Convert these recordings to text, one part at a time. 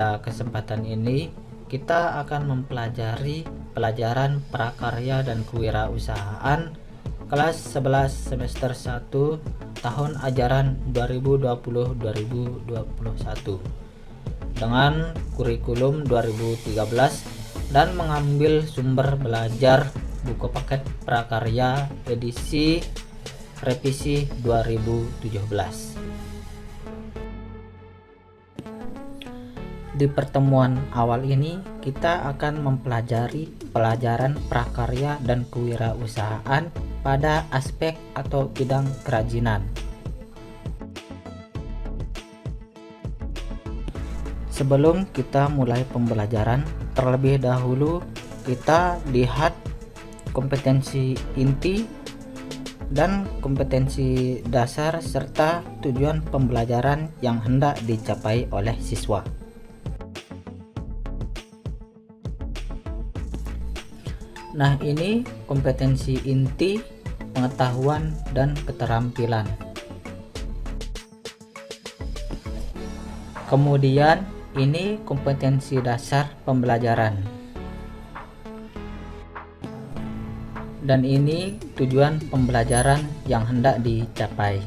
Pada kesempatan ini kita akan mempelajari pelajaran prakarya dan kewirausahaan kelas 11 semester 1 tahun ajaran 2020-2021 dengan kurikulum 2013 dan mengambil sumber belajar buku paket prakarya edisi revisi 2017. Di pertemuan awal ini kita akan mempelajari pelajaran prakarya dan kewirausahaan pada aspek atau bidang kerajinan. Sebelum kita mulai pembelajaran, terlebih dahulu kita lihat kompetensi inti dan kompetensi dasar serta tujuan pembelajaran yang hendak dicapai oleh siswa. Nah, ini kompetensi inti, pengetahuan, dan keterampilan. Kemudian ini kompetensi dasar pembelajaran. Dan ini tujuan pembelajaran yang hendak dicapai.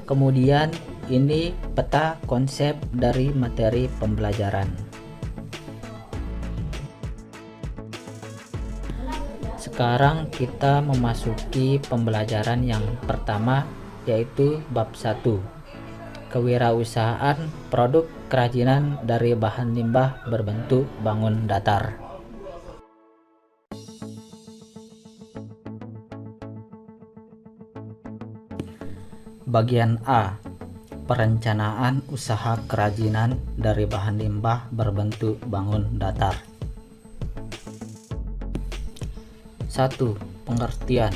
Kemudian ini peta konsep dari materi pembelajaran. Sekarang kita memasuki pembelajaran yang pertama, yaitu bab 1. Kewirausahaan produk kerajinan dari bahan limbah berbentuk bangun datar. Bagian A. Perencanaan usaha kerajinan dari bahan limbah berbentuk bangun datar. 1. Pengertian.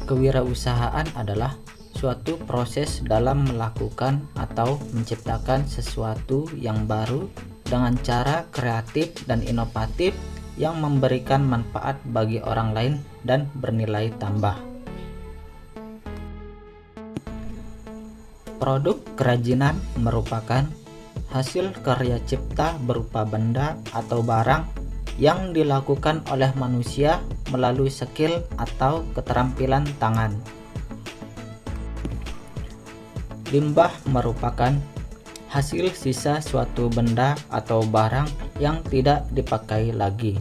Kewirausahaan adalah suatu proses dalam melakukan atau menciptakan sesuatu yang baru dengan cara kreatif dan inovatif yang memberikan manfaat bagi orang lain dan bernilai tambah. Produk kerajinan merupakan hasil karya cipta berupa benda atau barang yang dilakukan oleh manusia melalui skill atau keterampilan tangan. Limbah merupakan hasil sisa suatu benda atau barang yang tidak dipakai lagi,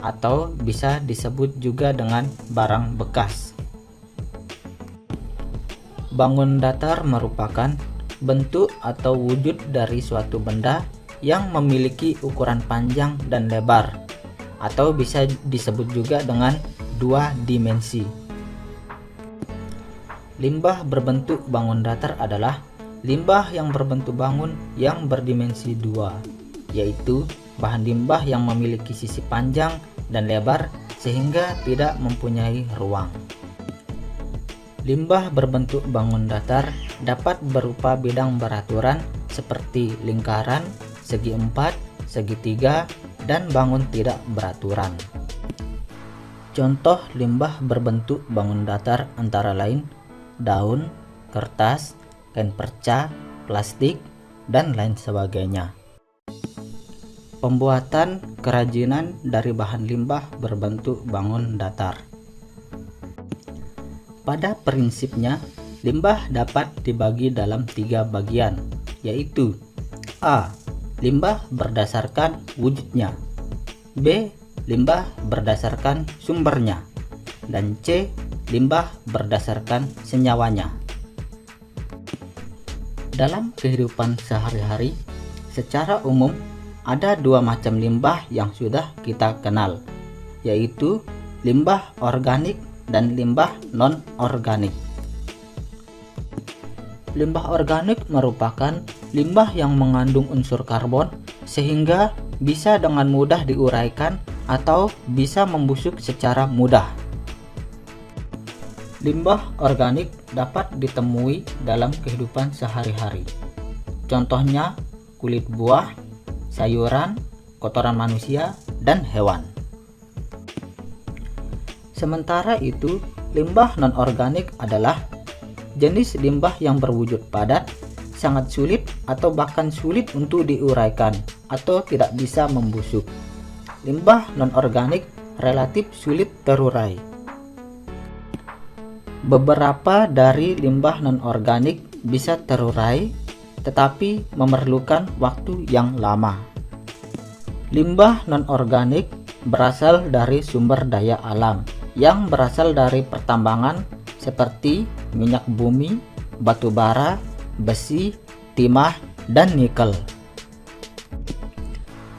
atau bisa disebut juga dengan barang bekas. Bangun datar merupakan bentuk atau wujud dari suatu benda yang memiliki ukuran panjang dan lebar, atau bisa disebut juga dengan dua dimensi. Limbah berbentuk bangun datar adalah limbah yang berbentuk bangun yang berdimensi 2, yaitu bahan limbah yang memiliki sisi panjang dan lebar sehingga tidak mempunyai ruang. Limbah berbentuk bangun datar dapat berupa bidang beraturan seperti lingkaran, segi 4, segi 3, dan bangun tidak beraturan. Contoh limbah berbentuk bangun datar antara lain daun, kertas, kain perca, plastik, dan lain sebagainya. Pembuatan kerajinan dari bahan limbah berbentuk bangun datar. Pada prinsipnya, limbah dapat dibagi dalam 3 bagian, yaitu A. Limbah berdasarkan wujudnya, B. Limbah berdasarkan sumbernya, dan C. Limbah berdasarkan senyawanya. Dalam kehidupan sehari-hari, secara umum ada 2 macam limbah yang sudah kita kenal, yaitu limbah organik dan limbah non-organik. Limbah organik merupakan limbah yang mengandung unsur karbon sehingga bisa dengan mudah diuraikan atau bisa membusuk secara mudah. Limbah organik dapat ditemui dalam kehidupan sehari-hari. Contohnya kulit buah, sayuran, kotoran manusia, dan hewan. Sementara itu, limbah non-organik adalah jenis limbah yang berwujud padat sangat sulit atau bahkan sulit untuk diuraikan atau tidak bisa membusuk. Limbah non-organik relatif sulit terurai. Beberapa dari limbah non-organik bisa terurai, tetapi memerlukan waktu yang lama. Limbah non-organik berasal dari sumber daya alam yang berasal dari pertambangan seperti minyak bumi, batu bara, besi, timah, dan nikel.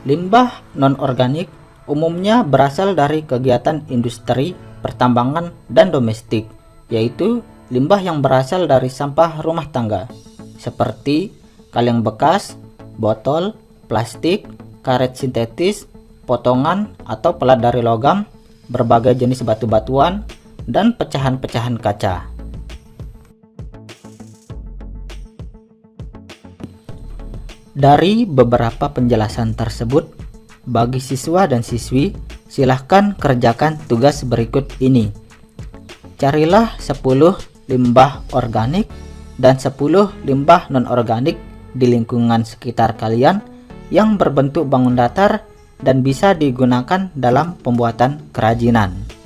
Limbah non-organik umumnya berasal dari kegiatan industri, pertambangan, dan domestik, yaitu limbah yang berasal dari sampah rumah tangga, seperti kaleng bekas, botol, plastik, karet sintetis, potongan atau pelat dari logam, berbagai jenis batu-batuan, dan pecahan-pecahan kaca. Dari beberapa penjelasan tersebut, bagi siswa dan siswi, silahkan kerjakan tugas berikut ini. Carilah 10 limbah organik dan 10 limbah non-organik di lingkungan sekitar kalian yang berbentuk bangun datar dan bisa digunakan dalam pembuatan kerajinan.